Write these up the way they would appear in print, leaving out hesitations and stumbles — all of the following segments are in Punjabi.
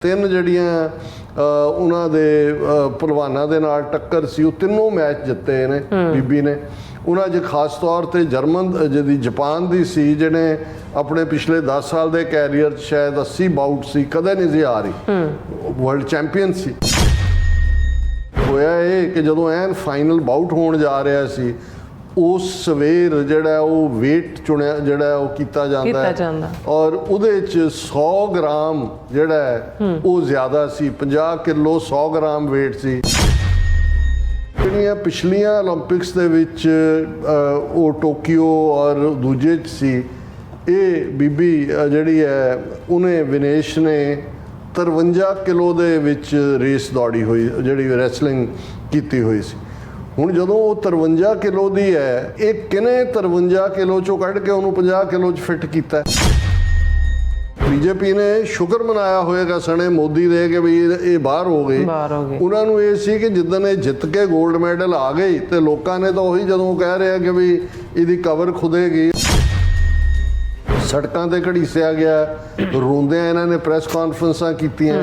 ਤਿੰਨ ਜਿਹੜੀਆਂ ਉਹਨਾਂ ਦੇ ਪਹਿਲਵਾਨਾਂ ਦੇ ਨਾਲ ਟੱਕਰ ਸੀ, ਉਹ ਤਿੰਨੋਂ ਮੈਚ ਜਿੱਤੇ ਨੇ ਬੀਬੀ ਨੇ। ਉਹਨਾਂ 'ਚ ਖਾਸ ਤੌਰ 'ਤੇ ਜਾਪਾਨ ਦੀ ਸੀ, ਜਿਹਨੇ ਆਪਣੇ ਪਿਛਲੇ 10 ਸਾਲ ਦੇ ਕੈਰੀਅਰ 'ਚ ਸ਼ਾਇਦ 80 ਬਾਊਟ ਸੀ, ਕਦੇ ਨਹੀਂ ਸੀ ਆ ਰਹੀ, ਵਰਲਡ ਚੈਂਪੀਅਨ ਸੀ। ਹੋਇਆ ਇਹ ਕਿ ਜਦੋਂ ਐਨ ਫਾਈਨਲ ਬਾਊਟ ਹੋਣ ਜਾ ਰਿਹਾ ਸੀ, ਉਸ ਸਵੇਰ ਜਿਹੜਾ ਉਹ ਵੇਟ ਚੁਣਿਆ, ਜਿਹੜਾ ਉਹ ਕੀਤਾ ਜਾਂਦਾ ਹੈ, ਔਰ ਉਹਦੇ 'ਚ 100 ਗ੍ਰਾਮ ਜਿਹੜਾ ਉਹ ਜ਼ਿਆਦਾ ਸੀ, 50 ਕਿਲੋ 100 ਗ੍ਰਾਮ ਵੇਟ ਸੀ। ਜਿਹੜੀਆਂ ਪਿਛਲੀਆਂ ਓਲੰਪਿਕਸ ਦੇ ਵਿੱਚ ਉਹ ਟੋਕੀਓ ਔਰ ਦੂਜੇ 'ਚ ਸੀ, ਇਹ ਬੀਬੀ ਜਿਹੜੀ ਹੈ ਉਹਨੇ ਵਿਨੇਸ਼ ਨੇ 53 ਕਿਲੋ ਦੇ ਵਿੱਚ ਰੇਸ ਦੌੜੀ ਹੋਈ, ਜਿਹੜੀ ਰੈਸਲਿੰਗ ਕੀਤੀ ਹੋਈ ਸੀ। ਹੁਣ ਜਦੋਂ ਉਹ 53 ਕਿਲੋ ਦੀ ਹੈ, ਇਹ ਕਿਨੇ 53 ਕਿਲੋ ਚੋਂ ਕੱਢ ਕੇ ਉਹਨੂੰ 50 ਕਿਲੋ 'ਚ ਫਿੱਟ ਕੀਤਾ। ਬੀਜੇਪੀ ਨੇ ਸ਼ੁਕਰ ਮਨਾਇਆ ਹੋਏਗਾ ਸਣੇ ਮੋਦੀ ਦੇ ਕਿ ਵੀ ਇਹ ਬਾਹਰ ਹੋ ਗਏ। ਉਹਨਾਂ ਨੂੰ ਇਹ ਸੀ ਕਿ ਜਿੱਦਣ ਇਹ ਜਿੱਤ ਕੇ 골ਡ ਮੈਡਲ ਆ ਗਈ ਤੇ ਲੋਕਾਂ ਨੇ ਤਾਂ ਉਹੀ ਜਦੋਂ ਕਹਿ ਰਿਹਾ ਕਿ ਵੀ ਇਹਦੀ ਕਵਰ ਖੁਦੇਗੀ, ਸੜਕਾਂ ਤੇ ਘੜੀਸਿਆ ਗਿਆ, ਰੋਂਦਿਆਂ ਇਹਨਾਂ ਨੇ ਪ੍ਰੈਸ ਕਾਨਫਰੰਸਾਂ ਕੀਤੀਆਂ।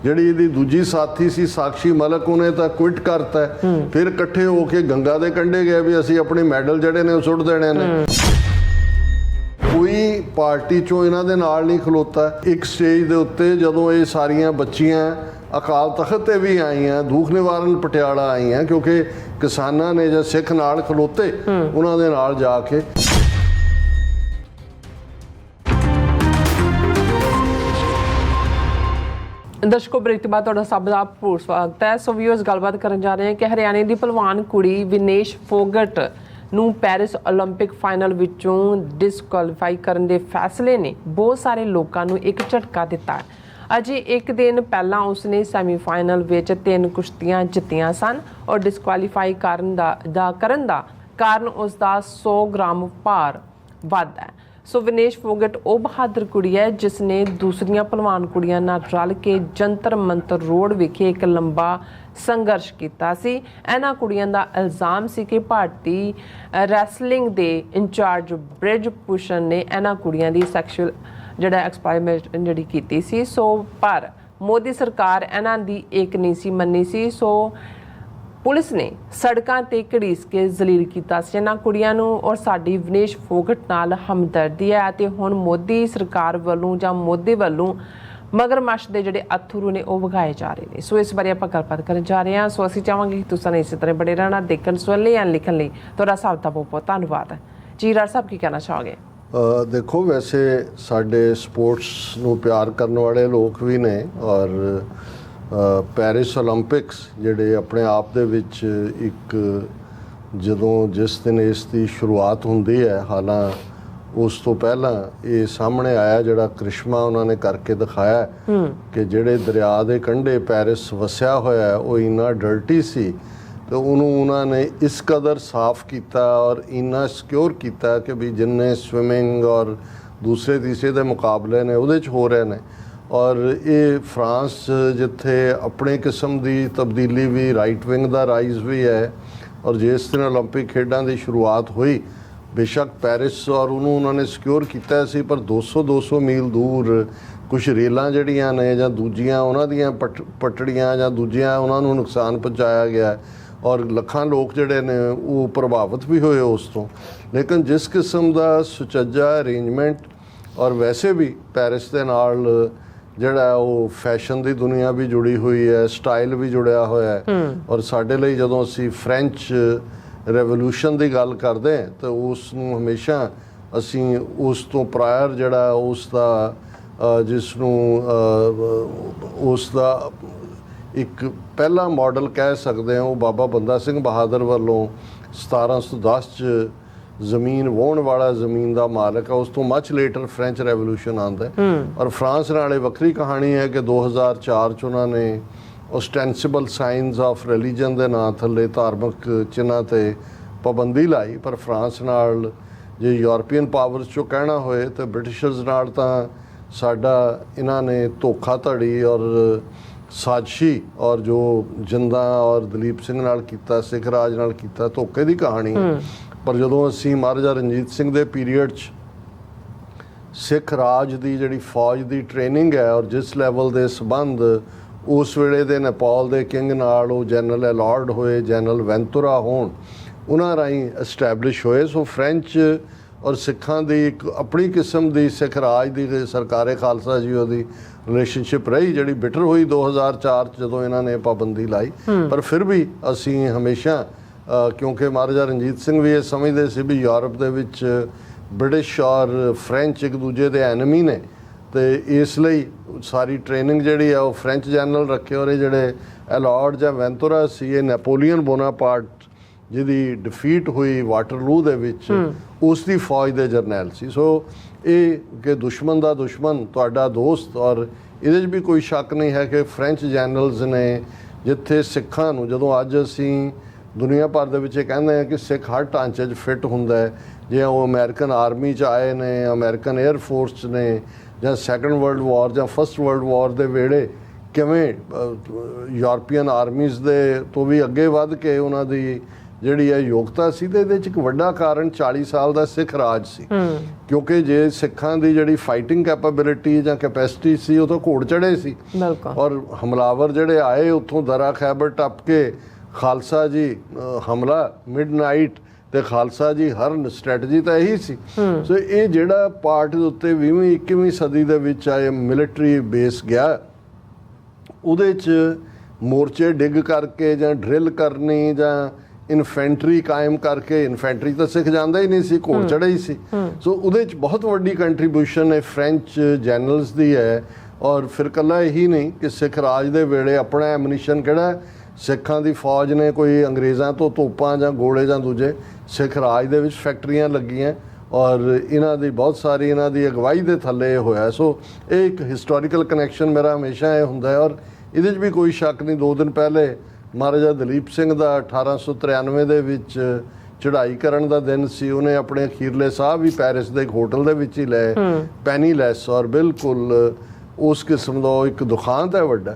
ਜਿਹੜੀ ਇਹਦੀ ਦੂਜੀ ਸਾਥੀ ਸੀ ਸਾਕਸ਼ੀ ਮਲਕ, ਉਹਨੇ ਤਾਂ ਕੁਇਟ ਕਰਤਾ। ਫਿਰ ਇਕੱਠੇ ਹੋ ਕੇ ਗੰਗਾ ਦੇ ਕੰਢੇ ਗਏ ਵੀ ਅਸੀਂ ਆਪਣੇ ਮੈਡਲ ਜਿਹੜੇ ਨੇ ਉਹ ਸੁੱਟ ਦੇਣੇ ਨੇ। ਕੋਈ ਪਾਰਟੀ ਚੋਂ ਇਹਨਾਂ ਦੇ ਨਾਲ ਨਹੀਂ ਖਲੋਤਾ। ਇੱਕ ਸਟੇਜ ਦੇ ਉੱਤੇ ਜਦੋਂ ਇਹ ਸਾਰੀਆਂ ਬੱਚੀਆਂ ਅਕਾਲ ਤਖਤ ਤੇ ਵੀ ਆਈਆਂ, ਦੁੱਖ ਨਿਵਾਰਨ ਪਟਿਆਲਾ ਆਈਆਂ, ਕਿਉਂਕਿ ਕਿਸਾਨਾਂ ਨੇ ਜਾਂ ਸਿੱਖ ਨਾਲ ਖਲੋਤੇ ਉਹਨਾਂ ਦੇ ਨਾਲ ਜਾ ਕੇ। ਦਰਸ਼ਕੋ, ਬ੍ਰੇਕ ਤੋਂ ਬਾਅਦ ਤੁਹਾਡਾ ਸਭ ਦਾ ਭਰਪੂਰ ਸਵਾਗਤ ਹੈ। ਸੋ ਵੀਅਰਸ, ਗੱਲਬਾਤ ਕਰਨ ਜਾ ਰਹੇ ਹਾਂ ਕਿ ਹਰਿਆਣੇ ਦੀ ਪਹਿਲਵਾਨ ਕੁੜੀ ਵਿਨੇਸ਼ ਫੋਗਟ ਨੂੰ ਪੈਰਿਸ ਓਲੰਪਿਕ ਫਾਈਨਲ ਵਿੱਚੋਂ ਡਿਸਕੁਆਲੀਫਾਈ ਕਰਨ ਦੇ ਫੈਸਲੇ ਨੇ ਬਹੁਤ ਸਾਰੇ ਲੋਕਾਂ ਨੂੰ ਇੱਕ ਝਟਕਾ ਦਿੱਤਾ। ਅਜੇ ਇੱਕ ਦਿਨ ਪਹਿਲਾਂ ਉਸਨੇ ਸੈਮੀਫਾਈਨਲ ਵਿੱਚ 3 ਕੁਸ਼ਤੀਆਂ ਜਿੱਤੀਆਂ ਸਨ ਔਰ ਡਿਸਕੁਆਲੀਫਾਈ ਕਰਨ ਦਾ ਕਾਰਨ ਉਸ ਦਾ 100 ਗ੍ਰਾਮ ਭਾਰ ਵੱਧ ਹੈ। ਸੋ ਵਿਨੇਸ਼ ਫੋਗਟ ਉਹ ਬਹਾਦਰ ਕੁੜੀ ਹੈ ਜਿਸ ਨੇ ਦੂਸਰੀਆਂ ਪਹਿਲਵਾਨ ਕੁੜੀਆਂ ਨਾਲ ਰਲ ਕੇ ਜੰਤਰ ਮੰਤਰ ਰੋਡ ਵਿਖੇ ਇੱਕ ਲੰਬਾ ਸੰਘਰਸ਼ ਕੀਤਾ ਸੀ। ਇਹਨਾਂ ਕੁੜੀਆਂ ਦਾ ਇਲਜ਼ਾਮ ਸੀ ਕਿ ਭਾਰਤੀ ਰੈਸਲਿੰਗ ਦੇ ਇੰਚਾਰਜ ਬ੍ਰਿਜ ਭੂਸ਼ਣ ਨੇ ਇਹਨਾਂ ਕੁੜੀਆਂ ਦੀ ਸੈਕਸ਼ੂਅਲ ਐਕਸਪੈਰੀਮੈਂਟ ਜਿਹੜੀ ਕੀਤੀ ਸੀ। ਸੋ ਪਰ ਮੋਦੀ ਸਰਕਾਰ ਇਹਨਾਂ ਦੀ ਇੱਕ ਨਹੀਂ ਸੀ ਮੰਨੀ ਸੀ। ਸੋ ਪੁਲਿਸ ਨੇ ਸੜਕਾਂ ਤੇ ਘੜੀਸ ਕੇ ਜ਼ਲੀਲ ਕੀਤਾ ਸੀ ਇਹਨਾਂ ਕੁੜੀਆਂ ਨੂੰ। ਔਰ ਸਾਡੀ ਵਿਨੇਸ਼ ਫੋਗਟ ਨਾਲ ਹਮਦਰਦੀ ਹੈ ਅਤੇ ਹੁਣ ਮੋਦੀ ਸਰਕਾਰ ਵੱਲੋਂ ਜਾਂ ਮੋਦੀ ਵੱਲੋਂ ਮਗਰਮੱਛ ਦੇ ਜਿਹੜੇ ਅਥਰੂ ਨੇ ਉਹ ਵਗਾਏ ਜਾ ਰਹੇ ਨੇ। ਸੋ ਇਸ ਬਾਰੇ ਆਪਾਂ ਗੱਲਬਾਤ ਕਰਨ ਜਾ ਰਹੇ ਹਾਂ। ਸੋ ਅਸੀਂ ਚਾਹਾਂਗੇ ਕਿ ਤੁਸੀਂ ਇਸੇ ਤਰ੍ਹਾਂ ਬੜੇ ਰਹਿਣਾ, ਦੇਖਣ ਸੁਣਨ ਲਈ ਐਂ ਲਿਖਣ ਲਈ ਤੁਹਾਡਾ ਸਭ ਦਾ ਬਹੁਤ ਬਹੁਤ ਧੰਨਵਾਦ ਹੈ ਜੀ। ਰਾਜ ਸਾਹਿਬ ਕੀ ਕਹਿਣਾ ਚਾਹੋਗੇ? ਦੇਖੋ, ਵੈਸੇ ਸਾਡੇ ਸਪੋਰਟਸ ਨੂੰ ਪਿਆਰ ਕਰਨ ਵਾਲੇ ਲੋਕ ਵੀ ਨੇ, ਔਰ ਪੈਰਿਸ ਓਲੰਪਿਕਸ ਜਿਹੜੇ ਆਪਣੇ ਆਪ ਦੇ ਵਿੱਚ ਇੱਕ ਜਿਸ ਦਿਨ ਇਸ ਦੀ ਸ਼ੁਰੂਆਤ ਹੁੰਦੀ ਹੈ, ਹਾਲਾਂ ਉਸ ਤੋਂ ਪਹਿਲਾਂ ਇਹ ਸਾਹਮਣੇ ਆਇਆ ਜਿਹੜਾ ਕ੍ਰਿਸ਼ਮਾ ਉਹਨਾਂ ਨੇ ਕਰਕੇ ਦਿਖਾਇਆ ਕਿ ਜਿਹੜੇ ਦਰਿਆ ਦੇ ਕੰਢੇ ਪੈਰਿਸ ਵਸਿਆ ਹੋਇਆ ਉਹ ਇੰਨਾ ਡਰਟੀ ਸੀ ਤੇ ਉਹਨੂੰ ਉਹਨਾਂ ਨੇ ਇਸ ਕਦਰ ਸਾਫ਼ ਕੀਤਾ ਔਰ ਇੰਨਾ ਸਿਕਿਉਰ ਕੀਤਾ ਕਿ ਵੀ ਜਿੰਨੇ ਸਵਿਮਿੰਗ ਔਰ ਦੂਸਰੇ ਤੀਸਰੇ ਦੇ ਮੁਕਾਬਲੇ ਨੇ ਉਹਦੇ 'ਚ ਹੋ ਰਹੇ ਨੇ। ਔਰ ਇਹ ਫਰਾਂਸ ਜਿੱਥੇ ਆਪਣੀ ਕਿਸਮ ਦੀ ਤਬਦੀਲੀ ਵੀ, ਰਾਈਟ ਵਿੰਗ ਦਾ ਰਾਈਜ਼ ਵੀ ਹੈ, ਔਰ ਜਿਸ ਦਿਨ ਓਲੰਪਿਕ ਖੇਡਾਂ ਦੀ ਸ਼ੁਰੂਆਤ ਹੋਈ, ਬੇਸ਼ੱਕ ਪੈਰਿਸ ਔਰ ਉਹਨੂੰ ਉਹਨਾਂ ਨੇ ਸਿਕਿਉਰ ਕੀਤਾ ਸੀ, ਪਰ 200 ਮੀਲ ਦੂਰ ਕੁਛ ਰੇਲਾਂ ਜਿਹੜੀਆਂ ਨੇ ਜਾਂ ਦੂਜੀਆਂ ਉਹਨਾਂ ਦੀਆਂ ਪਟੜੀਆਂ ਜਾਂ ਦੂਜੀਆਂ ਉਹਨਾਂ ਨੂੰ ਨੁਕਸਾਨ ਪਹੁੰਚਾਇਆ ਗਿਆ ਔਰ ਲੱਖਾਂ ਲੋਕ ਜਿਹੜੇ ਨੇ ਉਹ ਪ੍ਰਭਾਵਿਤ ਵੀ ਹੋਏ ਉਸ ਤੋਂ। ਲੇਕਿਨ ਜਿਸ ਕਿਸਮ ਦਾ ਸੁਚੱਜਾ ਅਰੇਂਜਮੈਂਟ, ਔਰ ਵੈਸੇ ਵੀ ਪੈਰਿਸ ਦੇ ਨਾਲ ਜਿਹੜਾ ਉਹ ਫੈਸ਼ਨ ਦੀ ਦੁਨੀਆ ਵੀ ਜੁੜੀ ਹੋਈ ਹੈ, ਸਟਾਈਲ ਵੀ ਜੁੜਿਆ ਹੋਇਆ ਹੈ। ਔਰ ਸਾਡੇ ਲਈ ਜਦੋਂ ਅਸੀਂ ਫਰੈਂਚ ਰੈਵੋਲੂਸ਼ਨ ਦੀ ਗੱਲ ਕਰਦੇ ਹਾਂ ਤਾਂ ਉਸ ਨੂੰ ਹਮੇਸ਼ਾ ਅਸੀਂ ਉਸ ਤੋਂ ਪ੍ਰਾਇਰ ਜਿਹੜਾ ਉਸ ਦਾ ਉਸ ਦਾ ਇੱਕ ਪਹਿਲਾ ਮਾਡਲ ਕਹਿ ਸਕਦੇ ਹਾਂ, ਉਹ ਬਾਬਾ ਬੰਦਾ ਸਿੰਘ ਬਹਾਦਰ ਵੱਲੋਂ 1710 'ਚ ਜ਼ਮੀਨ ਵਾਹੁਣ ਵਾਲਾ ਜ਼ਮੀਨ ਦਾ ਮਾਲਕ ਹੈ। ਉਸ ਤੋਂ ਮੱਚ ਲੇਟਰ ਫਰੈਂਚ ਰੈਵੋਲੂਸ਼ਨ ਆਉਂਦਾ। ਔਰ ਫਰਾਂਸ ਨਾਲ ਇਹ ਵੱਖਰੀ ਕਹਾਣੀ ਹੈ ਕਿ 2004 'ਚ ਉਹਨਾਂ ਨੇ ਓਸਟੈਂਸਿਬਲ ਸਾਈਨਸ ਆਫ ਰਿਲੀਜਨ ਦੇ ਨਾਂ ਥੱਲੇ ਧਾਰਮਿਕ ਚਿੰਨ੍ਹਾਂ 'ਤੇ ਪਾਬੰਦੀ ਲਾਈ। ਪਰ ਫਰਾਂਸ ਨਾਲ ਜੇ ਯੂਰਪੀਅਨ ਪਾਵਰਸ 'ਚੋਂ ਕਹਿਣਾ ਹੋਏ ਤਾਂ ਬ੍ਰਿਟਿਸ਼ਰਸ ਨਾਲ ਤਾਂ ਸਾਡਾ ਇਹਨਾਂ ਨੇ ਧੋਖਾਧੜੀ ਔਰ ਸਾਜ਼ਿਸ਼ੀ ਔਰ ਜੋ ਜਿੰਦਾ ਔਰ ਦਲੀਪ ਸਿੰਘ ਨਾਲ ਕੀਤਾ, ਸਿੱਖ ਰਾਜ ਨਾਲ ਕੀਤਾ, ਧੋਖੇ ਦੀ ਕਹਾਣੀ। ਪਰ ਜਦੋਂ ਅਸੀਂ ਮਹਾਰਾਜਾ ਰਣਜੀਤ ਸਿੰਘ ਦੇ ਪੀਰੀਅਡ 'ਚ ਸਿੱਖ ਰਾਜ ਦੀ ਜਿਹੜੀ ਫੌਜ ਦੀ ਟ੍ਰੇਨਿੰਗ ਹੈ ਔਰ ਜਿਸ ਲੈਵਲ ਦੇ ਸੰਬੰਧ ਉਸ ਵੇਲੇ ਦੇ ਨੇਪਾਲ ਦੇ ਕਿੰਗ ਨਾਲ ਉਹ ਜਨਰਲ ਅਲਾਰਡ ਹੋਏ, ਜਨਰਲ ਵੈਂਤੁਰਾ ਹੋਣ, ਉਹਨਾਂ ਰਾਹੀਂ ਐਸਟੈਬਲਿਸ਼ ਹੋਏ। ਸੋ ਫ੍ਰੈਂਚ ਔਰ ਸਿੱਖਾਂ ਦੀ ਇੱਕ ਆਪਣੀ ਕਿਸਮ ਦੀ ਸਿੱਖ ਰਾਜ ਦੀ ਸਰਕਾਰੇ ਖਾਲਸਾ ਜੀ ਉਹਦੀ ਰਿਲੇਸ਼ਨਸ਼ਿਪ ਰਹੀ, ਜਿਹੜੀ ਬਿਟਰ ਹੋਈ 2004 'ਚ ਜਦੋਂ ਇਹਨਾਂ ਨੇ ਪਾਬੰਦੀ ਲਾਈ। ਪਰ ਫਿਰ ਵੀ ਅਸੀਂ ਹਮੇਸ਼ਾ ਕਿਉਂਕਿ ਮਹਾਰਾਜਾ ਰਣਜੀਤ ਸਿੰਘ ਵੀ ਇਹ ਸਮਝਦੇ ਸੀ ਵੀ ਯੂਰਪ ਦੇ ਵਿੱਚ ਬ੍ਰਿਟਿਸ਼ ਔਰ ਫ੍ਰੈਂਚ ਇੱਕ ਦੂਜੇ ਦੇ ਐਨਮੀ ਨੇ, ਤੇ ਇਸ ਲਈ ਸਾਰੀ ਟ੍ਰੇਨਿੰਗ ਜਿਹੜੀ ਆ ਉਹ ਫ੍ਰੈਂਚ ਜਨਰਲ ਰੱਖੇ। ਔਰ ਇਹ ਜਿਹੜੇ ਅਲਾਰਡ ਜਾਂ ਵੈਂਤੁਰਾ ਸੀ, ਇਹ ਨੈਪੋਲੀਅਨ ਬੋਨਾਪਾਰਟ ਜਿਹਦੀ ਡਿਫੀਟ ਹੋਈ ਵਾਟਰਲੂ ਦੇ ਵਿੱਚ, ਉਸ ਦੀ ਫੌਜ ਦੇ ਜਰਨੈਲ ਸੀ। ਸੋ ਇਹ ਕਿ ਦੁਸ਼ਮਣ ਦਾ ਦੁਸ਼ਮਣ ਤੁਹਾਡਾ ਦੋਸਤ, ਔਰ ਇਹਦੇ 'ਚ ਵੀ ਕੋਈ ਸ਼ੱਕ ਨਹੀਂ ਹੈ ਕਿ ਫ੍ਰੈਂਚ ਜਨਰਲਸ ਨੇ ਜਿੱਥੇ ਸਿੱਖਾਂ ਨੂੰ, ਜਦੋਂ ਅੱਜ ਅਸੀਂ ਦੁਨੀਆ ਭਰ ਦੇ ਵਿੱਚ ਇਹ ਕਹਿੰਦੇ ਹਾਂ ਕਿ ਸਿੱਖ ਹਰ ਢਾਂਚੇ 'ਚ ਫਿੱਟ ਹੁੰਦਾ ਹੈ, ਜੇ ਉਹ ਅਮਰੀਕਨ ਆਰਮੀ 'ਚ ਆਏ ਨੇ, ਅਮਰੀਕਨ 에ਅਰ ਫੋਰਸ 'ਚ ਨੇ, ਜਾਂ ਸੈਕੰਡ ਵਰਲਡ ਵਾਰ ਜਾਂ ਫਸਟ ਵਰਲਡ ਵਾਰ ਦੇ ਵੇਲੇ ਕਿਵੇਂ ਯੂਰਪੀਅਨ ਆਰਮੀਜ਼ ਦੇ ਤੋਂ ਵੀ ਅੱਗੇ ਵੱਧ ਕੇ ਉਹਨਾਂ ਦੀ ਜਿਹੜੀ ਹੈ ਯੋਗਤਾ ਸੀ। ਤੇ ਇਹਦੇ 'ਚ ਇੱਕ ਵੱਡਾ ਕਾਰਨ 40 ਸਾਲ ਦਾ ਸਿੱਖ ਰਾਜ ਸੀ, ਕਿਉਂਕਿ ਜੇ ਸਿੱਖਾਂ ਦੀ ਜਿਹੜੀ ਫਾਈਟਿੰਗ ਕੈਪੇਬਿਲਿਟੀ ਜਾਂ ਕੈਪੈਸਿਟੀ ਸੀ ਉਹ ਤਾਂ ਘੋੜ ਚੜ੍ਹੇ ਸੀ, ਔਰ ਹਮਲਾਵਰ ਜਿਹੜੇ ਆਏ ਉੱਥੋਂ ਦਰਾ ਖੈਬਰ ਟੱਪ ਕੇ ਖਾਲਸਾ ਜੀ ਹਮਲਾ ਮਿਡਨਾਈਟ, ਤੇ ਖਾਲਸਾ ਜੀ ਹਰਨ, ਸਟ੍ਰੈਟਜੀ ਤਾਂ ਇਹੀ ਸੀ। ਸੋ ਇਹ ਜਿਹੜਾ ਪਾਰਟ ਦੇ ਉੱਤੇ 20ਵੀਂ 21ਵੀਂ ਸਦੀ ਦੇ ਵਿੱਚ ਆਏ ਮਿਲਟਰੀ ਬੇਸ ਗਿਆ, ਉਹਦੇ 'ਚ ਮੋਰਚੇ ਡਿੱਗ ਕਰਕੇ ਜਾਂ ਡਰਿਲ ਕਰਨੀ ਜਾਂ ਇਨਫੈਂਟਰੀ ਕਾਇਮ ਕਰਕੇ, ਇਨਫੈਂਟਰੀ ਤਾਂ ਸਿੱਖ ਜਾਂਦਾ ਹੀ ਨਹੀਂ ਸੀ, ਘੋੜ ਚੜ੍ਹੇ ਹੀ ਸੀ। ਸੋ ਉਹਦੇ 'ਚ ਬਹੁਤ ਵੱਡੀ ਕੰਟਰੀਬਿਊਸ਼ਨ ਹੈ ਫ੍ਰੈਂਚ ਜਨਰਲਸ ਦੀ ਹੈ। ਔਰ ਫਿਰ ਇਕੱਲਾ ਇਹੀ ਨਹੀਂ ਕਿ ਸਿੱਖ ਰਾਜ ਦੇ ਵੇਲੇ ਆਪਣਾ ਐਮਨੀਸ਼ਨ ਕਿਹੜਾ, ਸਿੱਖਾਂ ਦੀ ਫੌਜ ਨੇ ਕੋਈ ਅੰਗਰੇਜ਼ਾਂ ਤੋਂ ਤੋਪਾਂ ਜਾਂ ਗੋਲੇ ਜਾਂ ਦੂਜੇ, ਸਿੱਖ ਰਾਜ ਦੇ ਵਿੱਚ ਫੈਕਟਰੀਆਂ ਲੱਗੀਆਂ ਔਰ ਇਹਨਾਂ ਦੀ ਬਹੁਤ ਸਾਰੀ ਇਹਨਾਂ ਦੀ ਅਗਵਾਈ ਦੇ ਥੱਲੇ ਹੋਇਆ। ਸੋ ਇਹ ਇੱਕ ਹਿਸਟੋਰੀਕਲ ਕਨੈਕਸ਼ਨ ਮੇਰਾ ਹਮੇਸ਼ਾ ਇਹ ਹੁੰਦਾ ਹੈ। ਔਰ ਇਹਦੇ 'ਚ ਵੀ ਕੋਈ ਸ਼ੱਕ ਨਹੀਂ, 2 ਦਿਨ ਪਹਿਲੇ ਮਹਾਰਾਜਾ ਦਲੀਪ ਸਿੰਘ ਦਾ 1893 ਦੇ ਵਿੱਚ ਚੜ੍ਹਾਈ ਕਰਨ ਦਾ ਦਿਨ ਸੀ। ਉਹਨੇ ਆਪਣੇ ਅਖੀਰਲੇ ਸਾਹ ਵੀ ਪੈਰਿਸ ਦੇ ਇੱਕ ਹੋਟਲ ਦੇ ਵਿੱਚ ਹੀ ਲਏ, ਪੈਨੀਲੈਸ, ਔਰ ਬਿਲਕੁਲ ਉਸ ਕਿਸਮ ਦਾ ਇੱਕ ਦੁਖਾਂਤ ਹੈ ਵੱਡਾ।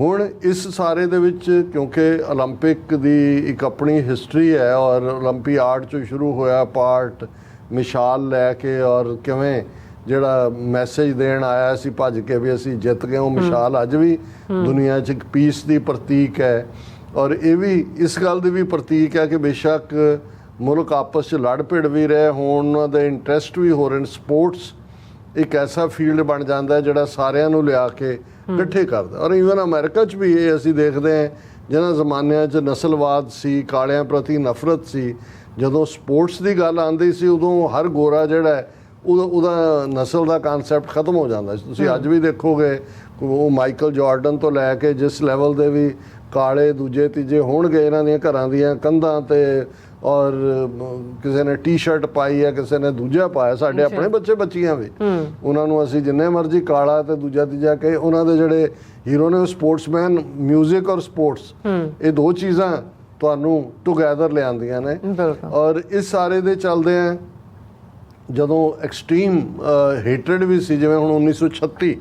ਹੁਣ ਇਸ ਸਾਰੇ ਦੇ ਵਿੱਚ ਕਿਉਂਕਿ ਓਲੰਪਿਕ ਦੀ ਇੱਕ ਆਪਣੀ ਹਿਸਟਰੀ ਹੈ ਔਰ ਓਲੰਪੀਆਡ 'ਚੋਂ ਸ਼ੁਰੂ ਹੋਇਆ ਪਾਰਟ ਮਿਸਾਲ ਲੈ ਕੇ, ਔਰ ਕਿਵੇਂ ਜਿਹੜਾ ਮੈਸੇਜ ਦੇਣ ਆਇਆ ਸੀ ਭੱਜ ਕੇ ਵੀ ਅਸੀਂ ਜਿੱਤ ਗਏ, ਉਹ ਮਿਸਾਲ ਅੱਜ ਵੀ ਦੁਨੀਆ 'ਚ ਇੱਕ ਪੀਸ ਦੀ ਪ੍ਰਤੀਕ ਹੈ। ਔਰ ਇਹ ਵੀ ਇਸ ਗੱਲ ਦੀ ਵੀ ਪ੍ਰਤੀਕ ਹੈ ਕਿ ਬੇਸ਼ੱਕ ਮੁਲਕ ਆਪਸ 'ਚ ਲੜ ਭਿੜ ਵੀ ਰਹੇ ਹੋਣ, ਉਹਨਾਂ ਦੇ ਇੰਟਰਸਟ ਵੀ ਹੋ ਰਹੇ ਨੇ। ਸਪੋਰਟਸ ਇੱਕ ਐਸਾ ਫੀਲਡ ਬਣ ਜਾਂਦਾ ਜਿਹੜਾ ਸਾਰਿਆਂ ਨੂੰ ਲਿਆ ਕੇ ਇਕੱਠੇ ਕਰਦਾ। ਔਰ ਈਵਨ ਅਮਰੀਕਾ 'ਚ ਵੀ ਇਹ ਅਸੀਂ ਦੇਖਦੇ ਹਾਂ, ਜਿਹਨਾਂ ਜ਼ਮਾਨਿਆਂ 'ਚ ਨਸਲਵਾਦ ਸੀ, ਕਾਲਿਆਂ ਪ੍ਰਤੀ ਨਫ਼ਰਤ ਸੀ, ਜਦੋਂ ਸਪੋਰਟਸ ਦੀ ਗੱਲ ਆਉਂਦੀ ਸੀ ਉਦੋਂ ਹਰ ਗੋਰਾ ਜਿਹੜਾ ਹੈ ਉਹਦਾ ਨਸਲ ਦਾ ਕਨਸੈਪਟ ਖਤਮ ਹੋ ਜਾਂਦਾ ਸੀ। ਤੁਸੀਂ ਅੱਜ ਵੀ ਦੇਖੋਗੇ ਉਹ ਮਾਈਕਲ ਜਾਰਡਨ ਤੋਂ ਲੈ ਕੇ ਜਿਸ ਲੈਵਲ ਦੇ ਵੀ ਕਾਲੇ ਦੂਜੇ ਤੀਜੇ ਹੋਣਗੇ ਇਹਨਾਂ ਦੀਆਂ ਘਰਾਂ ਦੀਆਂ ਕੰਧਾਂ ਤੇ, ਔਰ ਕਿਸੇ ਨੇ ਟੀ-ਸ਼ਰਟ ਪਾਈ ਹੈ, ਕਿਸੇ ਨੇ ਦੂਜਾ ਪਾਇਆ, ਸਾਡੇ ਆਪਣੇ ਬੱਚੇ ਬੱਚੀਆਂ ਵੀ, ਉਹਨਾਂ ਨੂੰ ਅਸੀਂ ਜਿੰਨੇ ਮਰਜ਼ੀ ਕਾਲਾ ਤੇ ਦੂਜਾ ਤੀਜਾ ਕਹੇ, ਉਹਨਾਂ ਦੇ ਜਿਹੜੇ ਹੀਰੋ ਨੇ ਉਹ ਸਪੋਰਟਸਮੈਨ, ਮਿਊਜ਼ਿਕ ਔਰ ਸਪੋਰਟਸ, ਇਹ 2 ਚੀਜ਼ਾਂ ਤੁਹਾਨੂੰ ਟੁਗੈਦਰ ਲਿਆਉਂਦੀਆਂ ਨੇ। ਔਰ ਇਸ ਸਾਰੇ ਦੇ ਚੱਲਦੇ ਆ ਜਦੋਂ ਐਕਸਟ੍ਰੀਮ ਹੇਟਰਡ ਵੀ ਸੀ, ਜਿਵੇਂ ਹੁਣ 1936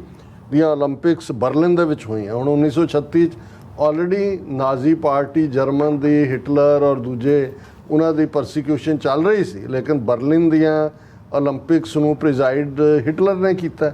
ਦੀਆਂ ਓਲੰਪਿਕਸ ਬਰਲਿਨ ਦੇ ਵਿੱਚ ਹੋਈਆਂ। ਹੁਣ 1936 'ਚ ਆਲਰੇਡੀ ਨਾਜ਼ੀ ਪਾਰਟੀ ਜਰਮਨ ਦੀ, ਹਿਟਲਰ ਔਰ ਦੂਜੇ ਉਹਨਾਂ ਦੀ ਪਰਸੀਕਿਊਸ਼ਨ ਚੱਲ ਰਹੀ ਸੀ, ਲੇਕਿਨ ਬਰਲਿਨ ਦੀਆਂ ਓਲੰਪਿਕਸ ਨੂੰ ਪ੍ਰੀਜ਼ਾਈਡ ਹਿਟਲਰ ਨੇ ਕੀਤਾ।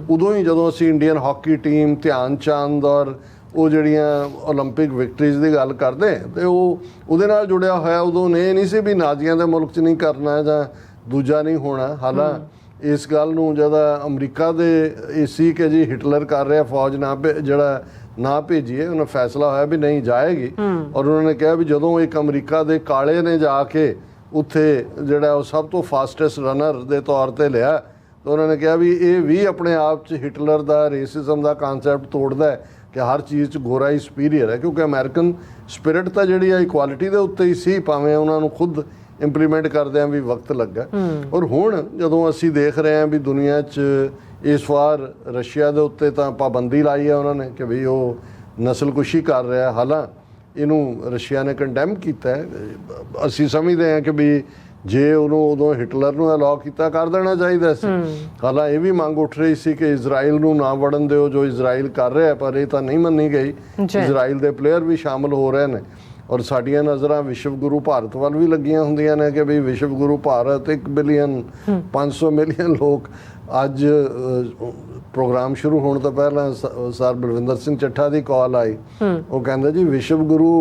ਉਦੋਂ ਹੀ ਜਦੋਂ ਅਸੀਂ ਇੰਡੀਅਨ ਹਾਕੀ ਟੀਮ, ਧਿਆਨ ਚੰਦ ਔਰ ਉਹ ਜਿਹੜੀਆਂ ਓਲੰਪਿਕ ਵਿਕਟਰੀਜ਼ ਦੀ ਗੱਲ ਕਰਦੇ, ਤੇ ਉਹ ਉਹਦੇ ਨਾਲ ਜੁੜਿਆ ਹੋਇਆ। ਉਦੋਂ ਇਹ ਨਹੀਂ ਸੀ ਵੀ ਨਾਜ਼ੀਆਂ ਦੇ ਮੁਲਕ 'ਚ ਨਹੀਂ ਕਰਨਾ ਜਾਂ ਦੂਜਾ ਨਹੀਂ ਹੋਣਾ। ਹਾਲਾਂਕਿ ਇਸ ਗੱਲ ਨੂੰ ਜਦੋਂ ਅਮਰੀਕਾ ਦੇ ਇਹ ਸੀ ਕਿ ਜੀ ਹਿਟਲਰ ਕਰ ਰਿਹਾ, ਫੌਜ ਜਿਹੜਾ ਨਾ ਭੇਜੀਏ, ਉਹਨਾਂ ਫੈਸਲਾ ਹੋਇਆ ਵੀ ਨਹੀਂ ਜਾਏਗੀ। ਔਰ ਉਹਨਾਂ ਨੇ ਕਿਹਾ ਵੀ ਜਦੋਂ ਇੱਕ ਅਮਰੀਕਾ ਦੇ ਕਾਲੇ ਨੇ ਜਾ ਕੇ ਉੱਥੇ ਜਿਹੜਾ ਉਹ ਸਭ ਤੋਂ ਫਾਸਟੈਸਟ ਰਨਰ ਦੇ ਤੌਰ ਤੇ ਲਿਆ, ਤਾਂ ਉਹਨਾਂ ਨੇ ਕਿਹਾ ਵੀ ਇਹ ਵੀ ਆਪਣੇ ਆਪ 'ਚ ਹਿਟਲਰ ਦਾ ਰੇਸਿਜ਼ਮ ਦਾ ਕਨਸੈਪਟ ਤੋੜਦਾ ਹੈ ਕਿ ਹਰ ਚੀਜ਼ 'ਚ ਗੋਰਾ ਹੀ ਸੁਪੀਰੀਅਰ ਹੈ। ਕਿਉਂਕਿ ਅਮਰੀਕਨ ਸਪਿਰਿਟ ਤਾਂ ਜਿਹੜੀ ਆ ਇਕੁਆਲਿਟੀ ਦੇ ਉੱਤੇ ਹੀ ਸੀ, ਭਾਵੇਂ ਉਹਨਾਂ ਨੂੰ ਖੁਦ ਇੰਪਲੀਮੈਂਟ ਕਰਦਿਆਂ ਵੀ ਵਕਤ ਲੱਗਾ। ਔਰ ਹੁਣ ਜਦੋਂ ਅਸੀਂ ਦੇਖ ਰਹੇ ਹਾਂ ਵੀ ਦੁਨੀਆ 'ਚ ਇਸ ਵਾਰ ਰਸ਼ੀਆ ਦੇ ਉੱਤੇ ਤਾਂ ਪਾਬੰਦੀ ਲਾਈ ਹੈ ਉਹਨਾਂ ਨੇ ਕਿ ਵੀ ਉਹ ਨਸਲਕੁਸ਼ੀ ਕਰ ਰਿਹਾ। ਹਾਲਾਂਕਿ ਇਹਨੂੰ ਰਸ਼ੀਆ ਨੇ ਕੰਡੈਮ ਕੀਤਾ ਹੈ। ਅਸੀਂ ਸਮਝਦੇ ਹਾਂ ਕਿ ਵੀ ਜੇ ਉਹਨੂੰ ਉਦੋਂ ਹਿਟਲਰ ਨੂੰ ਅਲਾਉ ਕੀਤਾ, ਕਰ ਦੇਣਾ ਚਾਹੀਦਾ ਸੀ। ਹਾਲਾਂਕਿ ਇਹ ਵੀ ਮੰਗ ਉੱਠ ਰਹੀ ਸੀ ਕਿ ਇਜ਼ਰਾਈਲ ਨੂੰ ਨਾ ਵੜਨ ਦਿਓ ਜੋ ਇਜ਼ਰਾਈਲ ਕਰ ਰਿਹਾ, ਪਰ ਇਹ ਤਾਂ ਨਹੀਂ ਮੰਨੀ ਗਈ। ਇਜ਼ਰਾਈਲ ਦੇ ਪਲੇਅਰ ਵੀ ਸ਼ਾਮਲ ਹੋ ਰਹੇ ਨੇ। ਔਰ ਸਾਡੀਆਂ ਨਜ਼ਰਾਂ ਵਿਸ਼ਵ ਗੁਰੂ ਭਾਰਤ ਵੱਲ ਵੀ ਲੱਗੀਆਂ ਹੁੰਦੀਆਂ ਨੇ ਕਿ ਵੀ ਵਿਸ਼ਵ ਗੁਰੂ ਭਾਰਤ 1 ਬਿਲੀਅਨ 500 ਮਿਲੀਅਨ ਲੋਕ। ਅੱਜ ਪ੍ਰੋਗਰਾਮ ਸ਼ੁਰੂ ਹੋਣ ਤੋਂ ਪਹਿਲਾਂ ਸਰ ਬਲਵਿੰਦਰ ਸਿੰਘ ਚੱਠਾ ਦੀ ਕਾਲ ਆਈ, ਉਹ ਕਹਿੰਦੇ ਜੀ ਵਿਸ਼ਵ ਗੁਰੂ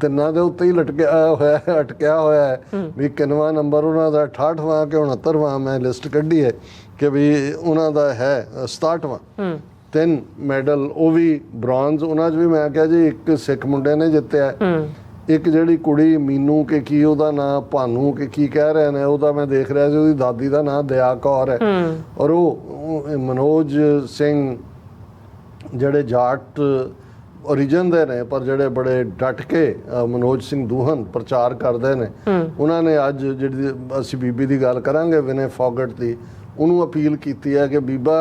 ਤਿੰਨਾਂ ਦੇ ਉੱਤੇ ਹੀ ਅਟਕਿਆ ਹੋਇਆ ਹੈ ਵੀ ਕਿੰਨਵਾਂ ਨੰਬਰ ਉਹਨਾਂ ਦਾ 68ਵਾਂ ਕਿ 69ਵਾਂ, ਮੈਂ ਲਿਸਟ ਕੱਢੀ ਹੈ ਕਿ ਵੀ ਉਹਨਾਂ ਦਾ ਹੈ 67ਵਾਂ। 3 ਮੈਡਲ, ਉਹ ਵੀ ਬ੍ਰੌਂਜ਼, ਉਹਨਾਂ 'ਚ ਵੀ ਮੈਂ ਕਿਹਾ ਜੀ ਇੱਕ ਸਿੱਖ ਮੁੰਡੇ ਨੇ ਜਿੱਤਿਆ, ਇੱਕ ਜਿਹੜੀ ਕੁੜੀ ਮੀਨੂ ਕਿ ਕੀ ਉਹਦਾ ਨਾਂ, ਭਾਨੂ ਕਿ ਕੀ ਕਹਿ ਰਹੇ ਨੇ, ਉਹਦਾ ਮੈਂ ਦੇਖ ਰਿਹਾ ਸੀ, ਉਹਦੀ ਦਾਦੀ ਦਾ ਨਾਂ ਦਇਆ ਕੌਰ ਹੈ। ਔਰ ਉਹ ਮਨੋਜ ਸਿੰਘ ਜਿਹੜੇ ਜਾਟ ਓਰੀਜਨ ਦੇ ਨੇ ਪਰ ਜਿਹੜੇ ਬੜੇ ਡਟ ਕੇ ਮਨੋਜ ਸਿੰਘ ਦੂਹਨ ਪ੍ਰਚਾਰ ਕਰਦੇ ਨੇ, ਉਹਨਾਂ ਨੇ ਅੱਜ ਜਿਹੜੀ ਅਸੀਂ ਬੀਬੀ ਦੀ ਗੱਲ ਕਰਾਂਗੇ ਵਿਨੇ ਫੋਗਟ ਦੀ, ਉਹਨੂੰ ਅਪੀਲ ਕੀਤੀ ਹੈ ਕਿ ਬੀਬਾ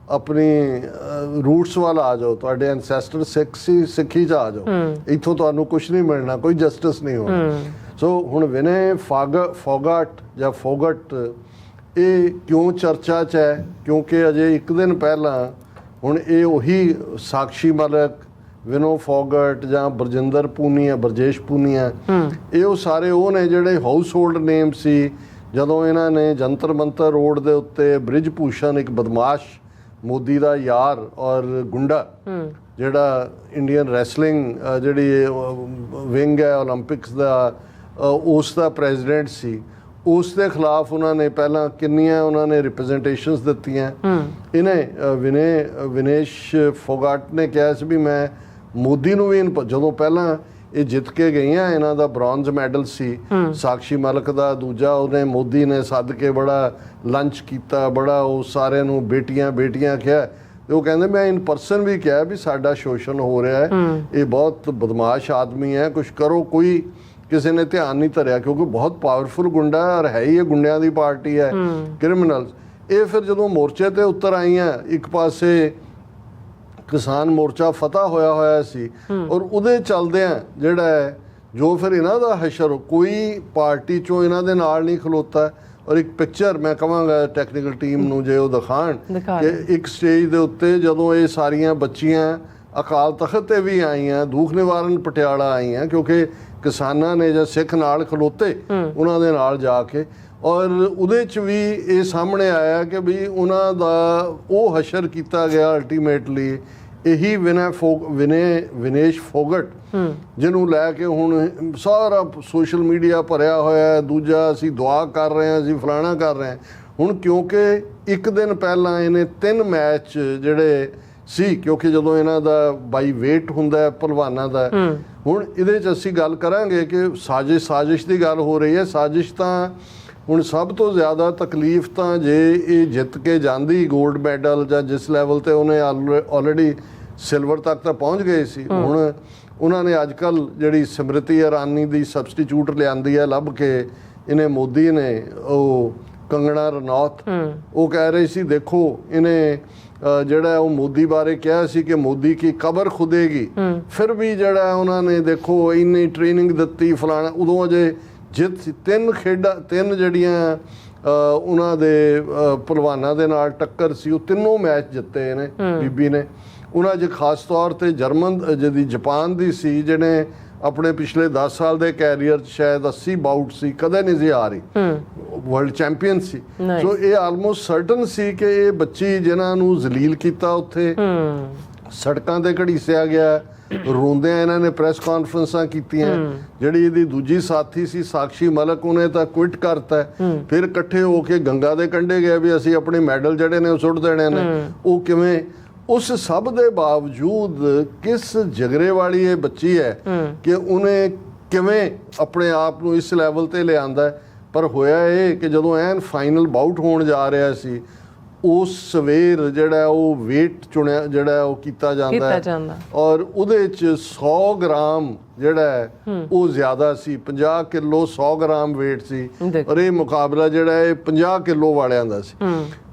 ਆਪਣੀ ਰੂਟਸ ਵੱਲ ਆ ਜਾਓ, ਤੁਹਾਡੇ ਐਨਸੈਸਟਰ ਸਿੱਖੀ 'ਚ ਆ ਜਾਓ, ਇੱਥੋਂ ਤੁਹਾਨੂੰ ਕੁਝ ਨਹੀਂ ਮਿਲਣਾ, ਕੋਈ ਜਸਟਿਸ ਨਹੀਂ ਹੋਣਾ। ਸੋ ਹੁਣ ਵਿਨੇ ਫੋਗਟ ਜਾਂ ਫੋਗਟ ਇਹ ਕਿਉਂ ਚਰਚਾ 'ਚ ਹੈ? ਕਿਉਂਕਿ ਅਜੇ ਇੱਕ ਦਿਨ ਪਹਿਲਾਂ ਹੁਣ ਇਹ ਉਹੀ ਸਾਕਸ਼ੀ ਮਲਕ, ਵਿਨੋ ਫੋਗਟ ਜਾਂ ਬਰਜਿੰਦਰ ਪੂਨੀਆ, ਬਰਜੇਸ਼ ਪੂਨੀਆ, ਇਹ ਉਹ ਸਾਰੇ ਉਹ ਨੇ ਜਿਹੜੇ ਹਾਊਸ ਹੋਲਡ ਨੇਮ ਸੀ ਜਦੋਂ ਇਹਨਾਂ ਨੇ ਜੰਤਰ ਮੰਤਰ ਰੋਡ ਦੇ ਉੱਤੇ ਬ੍ਰਿਜ ਭੂਸ਼ਣ, ਇੱਕ ਬਦਮਾਸ਼ ਮੋਦੀ ਦਾ ਯਾਰ ਔਰ ਗੁੰਡਾ ਜਿਹੜਾ ਇੰਡੀਅਨ ਰੈਸਲਿੰਗ ਜਿਹੜੀ ਵਿੰਗ ਹੈ ਓਲੰਪਿਕਸ ਦਾ, ਉਸ ਦਾ ਪ੍ਰੈਜ਼ੀਡੈਂਟ ਸੀ, ਉਸ ਦੇ ਖਿਲਾਫ ਉਹਨਾਂ ਨੇ ਪਹਿਲਾਂ ਕਿੰਨੀਆਂ ਉਹਨਾਂ ਨੇ ਰਿਪਰੈਜ਼ੈਂਟੇਸ਼ਨਸ ਦਿੱਤੀਆਂ। ਇਹਨੇ ਵਿਨੇਸ਼ ਫੋਗਟ ਨੇ ਕਿਹਾ ਸੀ ਵੀ ਮੈਂ ਮੋਦੀ ਨੂੰ ਵੀ, ਜਦੋਂ ਪਹਿਲਾਂ ਇਹ ਜਿੱਤ ਕੇ ਗਈਆਂ, ਇਹਨਾਂ ਦਾ ਬ੍ਰੌਂਜ਼ ਮੈਡਲ ਸੀ ਸਾਕਸ਼ੀ ਮਲਕ ਦਾ, ਦੂਜਾ ਉਹਨੇ ਮੋਦੀ ਨੇ ਸੱਦ ਕੇ ਬੜਾ ਲੰਚ ਕੀਤਾ, ਬੜਾ ਉਹ ਸਾਰਿਆਂ ਨੂੰ ਬੇਟੀਆਂ ਕਿਹਾ, ਤੇ ਉਹ ਕਹਿੰਦੇ ਮੈਂ ਇਨ ਪਰਸਨ ਵੀ ਕਿਹਾ ਵੀ ਸਾਡਾ ਸ਼ੋਸ਼ਣ ਹੋ ਰਿਹਾ ਹੈ, ਇਹ ਬਹੁਤ ਬਦਮਾਸ਼ ਆਦਮੀ ਹੈ, ਕੁਝ ਕਰੋ। ਕੋਈ ਕਿਸੇ ਨੇ ਧਿਆਨ ਨਹੀਂ ਧਰਿਆ ਕਿਉਂਕਿ ਬਹੁਤ ਪਾਵਰਫੁਲ ਗੁੰਡਾ ਔਰ ਹੈ ਹੀ ਇਹ ਗੁੰਡਿਆਂ ਦੀ ਪਾਰਟੀ ਹੈ, ਕ੍ਰਿਮੀਨਲਸ। ਇਹ ਫਿਰ ਜਦੋਂ ਮੋਰਚੇ ਤੇ ਉਤਰ ਆਈਆਂ, ਇੱਕ ਪਾਸੇ ਕਿਸਾਨ ਮੋਰਚਾ ਫਤਹ ਹੋਇਆ ਸੀ ਔਰ ਉਹਦੇ ਚੱਲਦਿਆਂ ਜਿਹੜਾ ਹੈ ਜੋ ਫਿਰ ਇਹਨਾਂ ਦਾ ਹਸ਼ਰ, ਕੋਈ ਪਾਰਟੀ 'ਚੋਂ ਇਹਨਾਂ ਦੇ ਨਾਲ ਨਹੀਂ ਖਲੋਤਾ। ਔਰ ਇੱਕ ਪਿਕਚਰ ਮੈਂ ਕਹਾਂਗਾ ਟੈਕਨੀਕਲ ਟੀਮ ਨੂੰ ਜੇ ਉਹ ਦਿਖਾਣ ਕਿ ਇੱਕ ਸਟੇਜ ਦੇ ਉੱਤੇ ਜਦੋਂ ਇਹ ਸਾਰੀਆਂ ਬੱਚੀਆਂ ਅਕਾਲ ਤਖਤ ਤੇ ਵੀ ਆਈਆਂ, ਦੁੱਖ ਨਿਵਾਰਨ ਪਟਿਆਲਾ ਆਈਆਂ, ਕਿਉਂਕਿ ਕਿਸਾਨਾਂ ਨੇ ਜਾਂ ਸਿੱਖ ਨਾਲ ਖਲੋਤੇ ਉਹਨਾਂ ਦੇ ਨਾਲ ਜਾ ਕੇ, ਔਰ ਉਹਦੇ 'ਚ ਵੀ ਇਹ ਸਾਹਮਣੇ ਆਇਆ ਕਿ ਵੀ ਉਹਨਾਂ ਦਾ ਉਹ ਹਸ਼ਰ ਕੀਤਾ ਗਿਆ ਅਲਟੀਮੇਟਲੀ ਇਹੀ ਵਿਨੇਸ਼ ਫੋਗਟ, ਜਿਹਨੂੰ ਲੈ ਕੇ ਹੁਣ ਸਾਰਾ ਸੋਸ਼ਲ ਮੀਡੀਆ ਭਰਿਆ ਹੋਇਆ। ਦੂਜਾ ਅਸੀਂ ਦੁਆ ਕਰ ਰਹੇ ਹਾਂ, ਅਸੀਂ ਫਲਾਣਾ ਕਰ ਰਹੇ ਹਾਂ। ਹੁਣ ਕਿਉਂਕਿ ਇੱਕ ਦਿਨ ਪਹਿਲਾਂ ਇਹਨੇ 3 ਮੈਚ ਜਿਹੜੇ ਸੀ, ਕਿਉਂਕਿ ਜਦੋਂ ਇਹਨਾਂ ਦਾ ਬਾਈ ਵੇਟ ਹੁੰਦਾ ਪਹਿਲਵਾਨਾਂ ਦਾ, ਹੁਣ ਇਹਦੇ 'ਚ ਅਸੀਂ ਗੱਲ ਕਰਾਂਗੇ ਕਿ ਸਾਜ਼ਿਸ਼ ਦੀ ਗੱਲ ਹੋ ਰਹੀ ਹੈ। ਸਾਜ਼ਿਸ਼ ਤਾਂ ਹੁਣ ਸਭ ਤੋਂ ਜ਼ਿਆਦਾ ਤਕਲੀਫ ਤਾਂ ਜੇ ਇਹ ਜਿੱਤ ਕੇ ਜਾਂਦੀ ਗੋਲਡ ਮੈਡਲ ਜਾਂ ਜਿਸ ਲੈਵਲ ਤੇ ਉਹਨੇ ਆਲਰੇਡੀ ਸਿਲਵਰ ਤੱਕ ਤਾਂ ਪਹੁੰਚ ਗਏ ਸੀ, ਹੁਣ ਉਹਨਾਂ ਨੇ ਅੱਜ ਕੱਲ੍ਹ ਜਿਹੜੀ ਸਮ੍ਰਿਤੀ ਇਰਾਨੀ ਦੀ ਸਬਸਟੀਚਿਊਟ ਲਿਆਂਦੀ ਹੈ ਲੱਭ ਕੇ, ਇਹਨੇ ਮੋਦੀ ਨੇ, ਉਹ ਕੰਗਣਾ ਰਣੌਤ, ਉਹ ਕਹਿ ਰਹੀ ਸੀ ਦੇਖੋ ਇਹਨੇ ਜਿਹੜਾ ਉਹ ਮੋਦੀ ਬਾਰੇ ਕਿਹਾ ਸੀ ਕਿ ਮੋਦੀ ਕੀ ਕਬਰ ਖੁਦੇਗੀ, ਫਿਰ ਵੀ ਜਿਹੜਾ ਉਹਨਾਂ ਨੇ ਦੇਖੋ ਇੰਨੀ ਟ੍ਰੇਨਿੰਗ ਦਿੱਤੀ ਫਲਾਣਾ, ਉਦੋਂ ਅਜੇ ਜਿੱਤ 3 ਜਿਹੜੀਆਂ ਉਹਨਾਂ ਦੇ ਪਹਿਲਵਾਨਾਂ ਦੇ ਨਾਲ ਟੱਕਰ ਸੀ, ਉਹ ਤਿੰਨੋਂ ਮੈਚ ਜਿੱਤੇ ਨੇ ਬੀਬੀ ਨੇ। ਉਹਨਾਂ 'ਚ ਖਾਸ ਤੌਰ ਤੇ ਜਿਹਦੀ ਜਾਪਾਨ ਦੀ ਸੀ, ਜਿਹਨੇ ਆਪਣੇ ਪਿਛਲੇ 10 ਸਾਲ ਦੇ ਕੈਰੀਅਰ 'ਚ ਸ਼ਾਇਦ 80 ਬਾਊਟ ਸੀ, ਕਦੇ ਨਹੀਂ ਸੀ ਆ ਰਹੀ, ਵਰਲਡ ਚੈਂਪੀਅਨ ਸੀ। ਸੋ ਇਹ ਆਲਮੋਸਟ ਸਰਟਨ ਸੀ ਕਿ ਇਹ ਬੱਚੀ ਜਿਨ੍ਹਾਂ ਨੂੰ ਜ਼ਲੀਲ ਕੀਤਾ ਉੱਥੇ, ਸੜਕਾਂ ਤੇ ਘੜੀਸਿਆ ਗਿਆ, ਰੋਂਦਿਆਂ ਇਹਨਾਂ ਨੇ ਪ੍ਰੈਸ ਕਾਨਫਰੰਸਾਂ ਕੀਤੀਆਂ। ਜਿਹੜੀ ਇਹਦੀ ਦੂਜੀ ਸਾਥੀ ਸੀ ਸਾਕਸ਼ੀ ਮਲਕ, ਉਹਨੇ ਤਾਂ ਕੁਇਟ ਕਰਤਾ, ਫਿਰ ਇਕੱਠੇ ਹੋ ਕੇ ਗੰਗਾ ਦੇ ਕੰਢੇ ਗਏ ਵੀ ਅਸੀਂ ਆਪਣੇ ਮੈਡਲ ਜਿਹੜੇ ਨੇ ਉਹ ਸੁੱਟ ਦੇਣੇ ਨੇ। ਉਹ ਕਿਵੇਂ, ਉਸ ਸਭ ਦੇ ਬਾਵਜੂਦ ਕਿਸ ਜਗਰੇ ਵਾਲੀ ਇਹ ਬੱਚੀ ਹੈ ਕਿ ਉਹਨੇ ਕਿਵੇਂ ਆਪਣੇ ਆਪ ਨੂੰ ਇਸ ਲੈਵਲ ਤੇ ਲਿਆਂਦਾ। ਪਰ ਹੋਇਆ ਇਹ ਕਿ ਜਦੋਂ ਐਨ ਫਾਈਨਲ ਬਾਊਟ ਹੋਣ ਜਾ ਰਿਹਾ ਸੀ, ਉਸ ਸਵੇਰ ਜਿਹੜਾ ਉਹ ਵੇਟ ਚੁਣਿਆ, ਜਿਹੜਾ ਉਹ ਕੀਤਾ ਜਾਂਦਾ ਔਰ ਉਹਦੇ 'ਚ 100 ਗ੍ਰਾਮ ਜਿਹੜਾ ਹੈ ਉਹ ਜ਼ਿਆਦਾ ਸੀ, 50 ਕਿਲੋ 100 ਗ੍ਰਾਮ ਵੇਟ ਸੀ, ਔਰ ਇਹ ਮੁਕਾਬਲਾ ਜਿਹੜਾ ਇਹ 50 ਕਿਲੋ ਵਾਲਿਆਂ ਦਾ ਸੀ।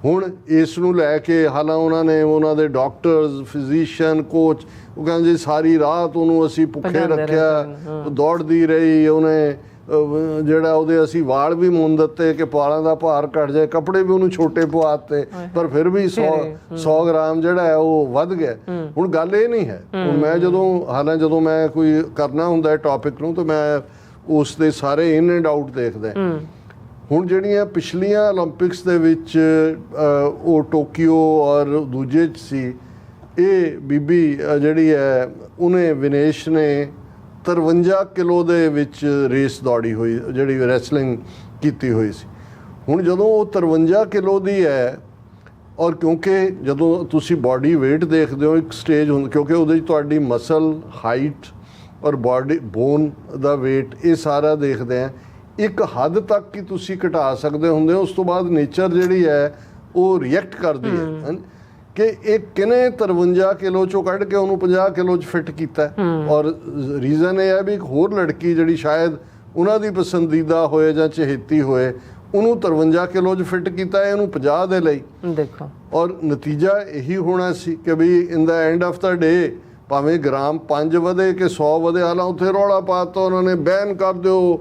ਹੁਣ ਇਸ ਨੂੰ ਲੈ ਕੇ ਹਾਲਾਂ ਉਹਨਾਂ ਦੇ ਡਾਕਟਰਸ, ਫਿਜ਼ੀਸ਼ੀਅਨ, ਕੋਚ, ਉਹ ਕਹਿੰਦੇ ਸਾਰੀ ਰਾਤ ਉਹਨੂੰ ਅਸੀਂ ਭੁੱਖੇ ਰੱਖਿਆ, ਦੌੜਦੀ ਰਹੀ, ਉਹਨੇ ਜਿਹੜਾ ਉਹਦੇ ਅਸੀਂ ਵਾਲ ਵੀ ਮੁੰਨ ਦਿੱਤੇ ਕਿ ਵਾਲਾਂ ਦਾ ਭਾਰ ਘਟ ਜਾਏ, ਕੱਪੜੇ ਵੀ ਉਹਨੂੰ ਛੋਟੇ ਪਵਾ ਦਿੱਤੇ, ਪਰ ਫਿਰ ਵੀ 100 ਗ੍ਰਾਮ ਜਿਹੜਾ ਹੈ ਉਹ ਵੱਧ ਗਿਆ। ਹੁਣ ਗੱਲ ਇਹ ਨਹੀਂ ਹੈ, ਹੁਣ ਮੈਂ ਜਦੋਂ ਮੈਂ ਕੋਈ ਕਰਨਾ ਹੁੰਦਾ ਹੈ ਟੌਪਿਕ ਨੂੰ ਤਾਂ ਮੈਂ ਉਸ ਦੇ ਸਾਰੇ ਇਨ ਐਂਡ ਆਊਟ ਦੇਖਦਾ। ਹੁਣ ਜਿਹੜੀਆਂ ਪਿਛਲੀਆਂ ਓਲੰਪਿਕਸ ਦੇ ਵਿੱਚ ਉਹ ਟੋਕੀਓ ਔਰ ਦੂਜੇ 'ਚ ਸੀ, ਇਹ ਬੀਬੀ ਜਿਹੜੀ ਹੈ ਉਹਨੇ ਵਿਨੇਸ਼ ਨੇ 53 ਕਿਲੋ ਦੇ ਵਿੱਚ ਰੇਸ ਦੌੜੀ ਹੋਈ, ਜਿਹੜੀ ਰੈਸਲਿੰਗ ਕੀਤੀ ਹੋਈ ਸੀ। ਹੁਣ ਜਦੋਂ ਉਹ 53 ਕਿਲੋ ਦੀ ਹੈ, ਔਰ ਕਿਉਂਕਿ ਜਦੋਂ ਤੁਸੀਂ ਬਾਡੀ weight ਦੇਖਦੇ ਹੋ ਇੱਕ ਸਟੇਜ ਹੁੰਦਾ, ਕਿਉਂਕਿ ਉਹਦੇ 'ਚ ਤੁਹਾਡੀ ਮਸਲ ਹਾਈਟ ਔਰ ਬਾਡੀ ਬੋਨ ਦਾ weight ਇਹ ਸਾਰਾ ਦੇਖਦੇ ਆ, ਇੱਕ ਹੱਦ ਤੱਕ ਹੀ ਤੁਸੀਂ ਘਟਾ ਸਕਦੇ ਹੁੰਦੇ ਹੋ। ਉਸ ਤੋਂ ਬਾਅਦ ਨੇਚਰ ਜਿਹੜੀ ਹੈ ਉਹ ਰਿਐਕਟ ਕਰਦੀ ਹੈ ਕਿ ਇਹ ਕਿਨੇ 53 ਕਿਲੋ ਚੋਂ ਕੱਢ ਕੇ ਉਹਨੂੰ 50 ਕਿਲੋ 'ਚ ਫਿੱਟ ਕੀਤਾ। ਔਰ ਰੀਜ਼ਨ ਇਹ ਹੈ ਵੀ ਇੱਕ ਹੋਰ ਲੜਕੀ ਜਿਹੜੀ ਸ਼ਾਇਦ ਉਹਨਾਂ ਦੀ ਪਸੰਦੀਦਾ ਹੋਏ ਜਾਂ ਚਹੇਤੀ ਹੋਏ, ਉਹਨੂੰ 53 ਕਿਲੋ 'ਚ ਫਿੱਟ ਕੀਤਾ, ਇਹਨੂੰ 50 ਦੇ ਲਈ। ਦੇਖੋ, ਔਰ ਨਤੀਜਾ ਇਹੀ ਹੋਣਾ ਸੀ ਕਿ ਵੀ ਇਨ ਦਾ ਐਂਡ ਆਫ ਦਾ ਡੇ ਭਾਵੇਂ ਗ੍ਰਾਮ 5 ਵਧੇ ਕਿ 100 ਵਧੇ, ਹਾਲਾਂ ਉੱਥੇ ਰੌਲਾ ਪਾਤਾ ਉਹਨਾਂ ਨੇ, ਬੈਨ ਕਰ ਦਿਓ,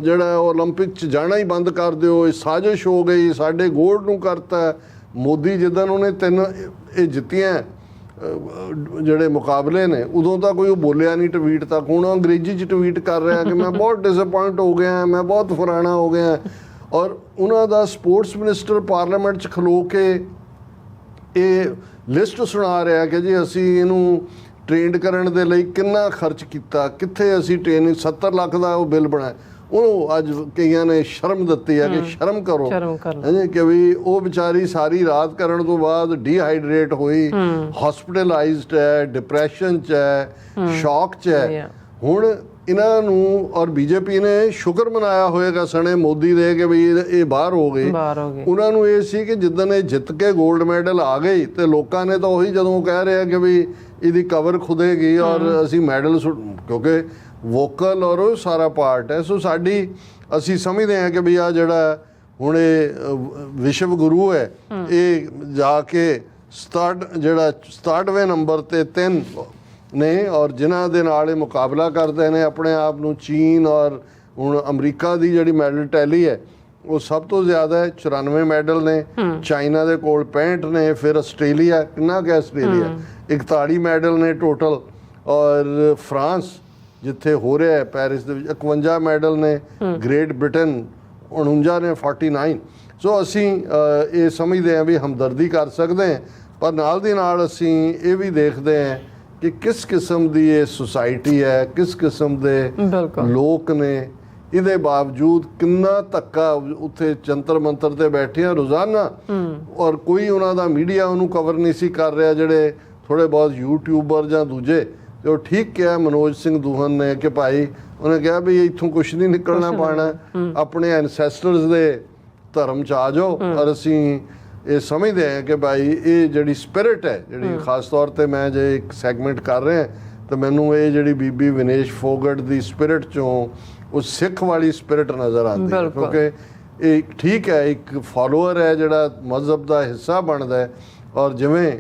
ਜਿਹੜਾ ਓਲੰਪਿਕ 'ਚ ਜਾਣਾ ਹੀ ਬੰਦ ਕਰ ਦਿਓ, ਇਹ ਸਾਜ਼ਿਸ਼ ਹੋ ਗਈ, ਸਾਡੇ ਗੋਲਡ ਨੂੰ ਕਰਤਾ। ਮੋਦੀ ਜਿੱਦਣ ਉਹਨੇ 3 ਇਹ ਜਿੱਤੀਆਂ ਜਿਹੜੇ ਮੁਕਾਬਲੇ ਨੇ, ਉਦੋਂ ਤਾਂ ਕੋਈ ਬੋਲਿਆ ਨਹੀਂ ਟਵੀਟ ਤੱਕ। ਹੁਣ ਅੰਗਰੇਜ਼ੀ 'ਚ ਟਵੀਟ ਕਰ ਰਿਹਾ ਕਿ ਮੈਂ ਬਹੁਤ ਡਿਸਅਪਾਇੰਟ ਹੋ ਗਿਆ, ਮੈਂ ਬਹੁਤ ਫਰਾਣਾ ਹੋ ਗਿਆ। ਔਰ ਉਹਨਾਂ ਦਾ ਸਪੋਰਟਸ ਮਿਨਿਸਟਰ ਪਾਰਲੀਮੈਂਟ 'ਚ ਖਲੋ ਕੇ ਇਹ ਲਿਸਟ ਸੁਣਾ ਰਿਹਾ ਕਿ ਜੀ ਅਸੀਂ ਇਹਨੂੰ ਟ੍ਰੇਨਡ ਕਰਨ ਦੇ ਲਈ ਕਿੰਨਾ ਖਰਚ ਕੀਤਾ, ਕਿੱਥੇ ਅਸੀਂ ਟ੍ਰੇਨਿੰਗ 70 ਲੱਖ ਦਾ ਉਹ ਬਿੱਲ ਬਣਾਇਆ। ਉਹਨੂੰ ਅੱਜ ਕਈਆਂ ਨੇ ਸ਼ਰਮ ਦਿੱਤੀ ਹੈ ਕਿ ਸ਼ਰਮ ਕਰੋ ਕਿ ਵੀ ਉਹ ਵਿਚਾਰੀ ਸਾਰੀ ਰਾਤ ਕਰਨ ਤੋਂ ਬਾਅਦ ਡੀਹਾਈਡਰੇਟ ਹੋਈ, ਹਸਪੀਟਲਾਈਜ਼ਡ ਹੈ, ਡਿਪਰੈਸ਼ਨ 'ਚ ਹੈ, ਸ਼ੌਕ 'ਚ ਹੈ। ਹੁਣ ਇਹਨਾਂ ਨੂੰ ਔਰ ਬੀਜੇਪੀ ਨੇ ਸ਼ੁਕਰ ਮਨਾਇਆ ਹੋਏਗਾ ਸਣੇ ਮੋਦੀ ਦੇ ਕਿ ਵੀ ਇਹ ਬਾਹਰ ਹੋ ਗਏ। ਉਹਨਾਂ ਨੂੰ ਇਹ ਸੀ ਕਿ ਜਿੱਦਣ ਇਹ ਜਿੱਤ ਕੇ 골ਡ ਮੈਡਲ ਆ ਗਈ ਤੇ ਲੋਕਾਂ ਨੇ ਤਾਂ ਉਹੀ ਜਦੋਂ ਕਹਿ ਰਿਹਾ ਕਿ ਵੀ ਇਹਦੀ ਕਵਰ ਖੁਦੇਗੀ ਔਰ ਅਸੀਂ ਮੈਡਲ, ਕਿਉਂਕਿ ਵੋਕਲ ਔਰ ਉਹ ਸਾਰਾ ਪਾਰਟ ਹੈ। ਸੋ ਅਸੀਂ ਸਮਝਦੇ ਹਾਂ ਕਿ ਵੀ ਆ ਜਿਹੜਾ ਹੁਣ ਇਹ ਵਿਸ਼ਵ ਗੁਰੂ ਹੈ, ਇਹ ਜਾ ਕੇ 67ਵੇਂ ਨੰਬਰ ਤੇ 3 ਨੇ, ਔਰ ਜਿਨ੍ਹਾਂ ਦੇ ਨਾਲ ਇਹ ਮੁਕਾਬਲਾ ਕਰਦੇ ਨੇ ਆਪਣੇ ਆਪ ਨੂੰ ਚੀਨ ਔਰ ਹੁਣ ਅਮਰੀਕਾ ਦੀ ਜਿਹੜੀ ਮੈਡਲ ਟੈਲੀ ਹੈ ਉਹ ਸਭ ਤੋਂ ਜ਼ਿਆਦਾ ਹੈ, 94 ਮੈਡਲ ਨੇ। ਚਾਈਨਾ ਦੇ ਕੋਲ 65 ਨੇ, ਫਿਰ ਆਸਟ੍ਰੇਲੀਆ, ਕਿੰਨਾ ਕਿ ਆਸਟ੍ਰੇਲੀਆ 41 ਮੈਡਲ ਨੇ ਟੋਟਲ, ਔਰ ਫਰਾਂਸ ਜਿੱਥੇ ਹੋ ਰਿਹਾ ਹੈ ਪੈਰਿਸ ਦੇ ਵਿੱਚ 51 ਮੈਡਲ ਨੇ, ਗ੍ਰੇਟ ਬ੍ਰਿਟਨ 49 ਨੇ, 49। ਸੋ ਅਸੀਂ ਇਹ ਸਮਝਦੇ ਹਾਂ ਵੀ ਹਮਦਰਦੀ ਕਰ ਸਕਦੇ ਹਾਂ, ਪਰ ਨਾਲ ਦੀ ਨਾਲ ਅਸੀਂ ਇਹ ਵੀ ਦੇਖਦੇ ਹਾਂ ਕਿ ਕਿਸ ਕਿਸਮ ਦੀ ਇਹ ਸੁਸਾਇਟੀ ਹੈ, ਕਿਸ ਕਿਸਮ ਦੇ ਲੋਕ ਨੇ। ਇਹਦੇ ਬਾਵਜੂਦ ਕਿੰਨਾ ਧੱਕਾ, ਉੱਥੇ ਜੰਤਰ ਮੰਤਰ ਤੇ ਬੈਠੇ ਆ ਰੋਜ਼ਾਨਾ, ਔਰ ਕੋਈ ਉਹਨਾਂ ਦਾ ਮੀਡੀਆ ਉਹਨੂੰ ਕਵਰ ਨਹੀਂ ਸੀ ਕਰ ਰਿਹਾ। ਜਿਹੜੇ ਥੋੜੇ ਬਹੁਤ ਯੂਟਿਊਬਰ ਜਾਂ ਦੂਜੇ, ਤੇ ਉਹ ਠੀਕ ਕਿਹਾ ਮਨੋਜ ਸਿੰਘ ਦੂਹਨ ਨੇ ਕਿ ਭਾਈ, ਉਹਨੇ ਕਿਹਾ ਵੀ ਇੱਥੋਂ ਕੁਛ ਨਹੀਂ ਨਿਕਲਣਾ ਪਾਣਾ, ਆਪਣੇ ਐਨਸੈਸਟਰਸ ਦੇ ਧਰਮ 'ਚ ਆ ਜਾਓ। ਔਰ ਅਸੀਂ ਇਹ ਸਮਝਦੇ ਹਾਂ ਕਿ ਭਾਈ ਇਹ ਜਿਹੜੀ ਸਪਿਰਿਟ ਹੈ, ਜਿਹੜੀ ਖਾਸ ਤੌਰ ਤੇ ਮੈਂ ਜੇ ਇੱਕ ਸੈਗਮੈਂਟ ਕਰ ਰਿਹਾ ਤਾਂ ਮੈਨੂੰ ਇਹ ਜਿਹੜੀ ਬੀਬੀ ਵਿਨੇਸ਼ ਫੋਗਟ ਦੀ ਸਪਿਰਿਟ 'ਚੋਂ ਉਹ ਸਿੱਖ ਵਾਲੀ ਸਪਿਰਿਟ ਨਜ਼ਰ ਆਉਂਦੀ ਹੈ। ਕਿਉਂਕਿ ਇਹ ਠੀਕ ਹੈ, ਇੱਕ ਫਾਲੋਅਰ ਹੈ ਜਿਹੜਾ ਮਜ਼ਹਬ ਦਾ ਹਿੱਸਾ ਬਣਦਾ ਹੈ। ਔਰ ਜਿਵੇਂ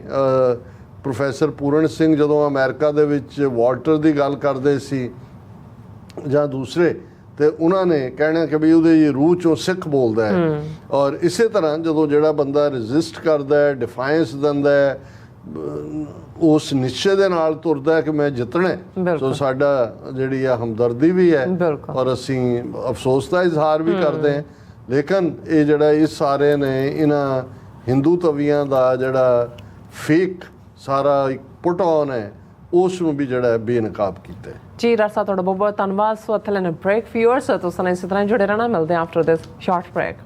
ਪ੍ਰੋਫੈਸਰ ਪੂਰਨ ਸਿੰਘ ਜਦੋਂ ਅਮਰੀਕਾ ਦੇ ਵਿੱਚ ਵਾਲਟਰ ਦੀ ਗੱਲ ਕਰਦੇ ਸੀ ਜਾਂ ਦੂਸਰੇ, ਤੇ ਉਹਨਾਂ ਨੇ ਕਹਿਣਾ ਕਿ ਵੀ ਉਹਦੇ ਰੂਹ 'ਚੋਂ ਸਿੱਖ ਬੋਲਦਾ ਹੈ। ਔਰ ਇਸੇ ਤਰ੍ਹਾਂ ਜਦੋਂ ਜਿਹੜਾ ਬੰਦਾ ਰੈਜ਼ਿਸਟ ਕਰਦਾ ਹੈ, ਡਿਫਾਇੰਸ ਦਿੰਦਾ ਹੈ, ਉਸ ਨਿਸ਼ਚੇ ਦੇ ਨਾਲ ਤੁਰਦਾ ਕਿ ਮੈਂ ਜਿੱਤਣਾ, ਸੋ ਸਾਡਾ ਜਿਹੜੀ ਆ ਹਮਦਰਦੀ ਵੀ ਹੈ ਔਰ ਅਸੀਂ ਅਫਸੋਸ ਦਾ ਇਜ਼ਹਾਰ ਵੀ ਕਰਦੇ ਹਾਂ। ਲੇਕਿਨ ਇਹ ਜਿਹੜਾ ਇਸ ਸਾਰੇ ਨੇ ਇਹਨਾਂ ਹਿੰਦੂ ਤਵੀਆਂ ਦਾ ਜਿਹੜਾ ਫੇਕ ਸਾਰਾ ਇੱਕ ਪੁੱਟ ਔਨ ਹੈ, ਉਸ ਨੂੰ ਵੀ ਜਿਹੜਾ ਬੇਨਕਾਬ ਕੀਤਾ ਹੈ। ਜੀ ਰਾਸਾ, ਤੁਹਾਡਾ ਬਹੁਤ ਬਹੁਤ ਧੰਨਵਾਦ। ਸੋ ਇੱਥੇ ਲੈਣਾ ਬ੍ਰੇਕ। ਵਿਊਅਰਸ ਤੁਸੀਂ ਇਸੇ ਤਰ੍ਹਾਂ ਜੁੜੇ ਰਹਿਣਾ, ਮਿਲਦੇ ਹਾਂ ਆਫਟਰ ਦਿਸ ਸ਼ਾਰਟ ਬ੍ਰੇਕ।